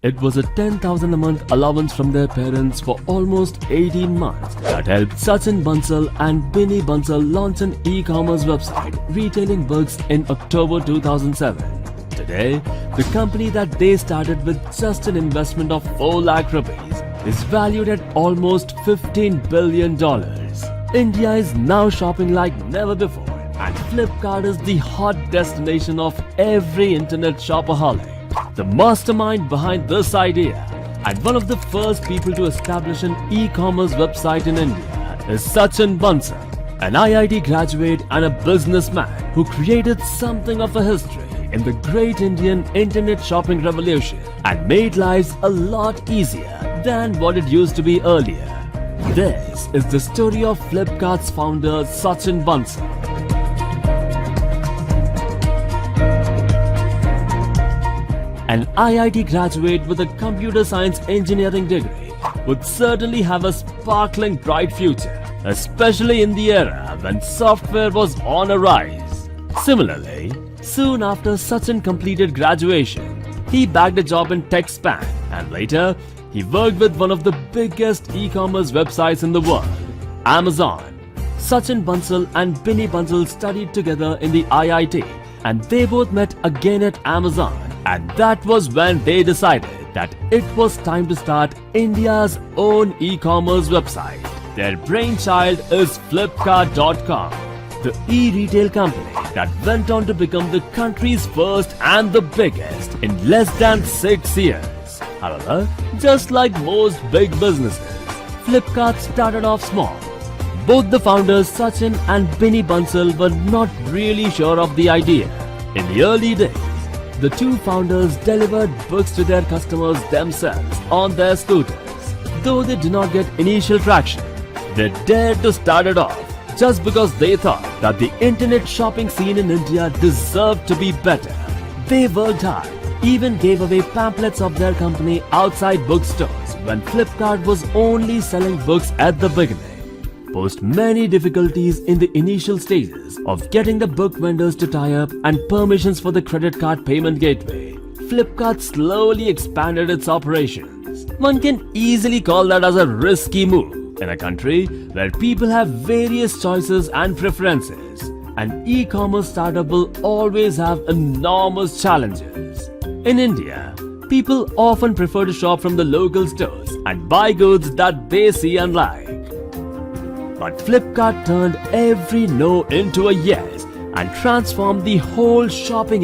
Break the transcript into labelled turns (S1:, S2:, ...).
S1: It was a 10,000 a month allowance from their parents for almost 18 months that helped Sachin Bansal and Binny Bansal launch an e-commerce website retailing books in October 2007. Today, the company that they started with just an investment of 4 lakh rupees is valued at almost $15 billion. India is now shopping like never before, and Flipkart is the hot destination of every internet shopaholic. The mastermind behind this idea and one of the first people to establish an e-commerce website in India is Sachin Bansal, an IIT graduate and a businessman who created something of a history in the great Indian internet shopping revolution and made lives a lot easier than what it used to be earlier. This is the story of Flipkart's founder Sachin Bansal. An IIT graduate with a computer science engineering degree would certainly have a sparkling bright future, especially in the era when software was on a rise. Similarly, soon after Sachin completed graduation, he bagged a job in TechSpan and later he worked with one of the biggest e-commerce websites in the world, Amazon. Sachin Bansal and Binny Bansal studied together in the IIT and they both met again at Amazon. And that was when they decided that it was time to start India's own e-commerce website. Their brainchild is Flipkart.com, the e-retail company that went on to become the country's first and the biggest in less than 6 years. However, just like most big businesses, Flipkart started off small. Both the founders Sachin and Binny Bansal were not really sure of the idea. In the early days, the two founders delivered books to their customers themselves on their scooters. Though they did not get initial traction, they dared to start it off just because they thought that the internet shopping scene in India deserved to be better. They worked hard, even gave away pamphlets of their company outside bookstores when Flipkart was only selling books at the beginning. Post many difficulties in the initial stages of getting the book vendors to tie up and permissions for the credit card payment gateway, Flipkart slowly expanded its operations. One can easily call that as a risky move in a country where people have various choices and preferences. An e-commerce startup will always have enormous challenges. In India, people often prefer to shop from the local stores and buy goods that they see and like. But Flipkart turned every no into a yes and transformed the whole shopping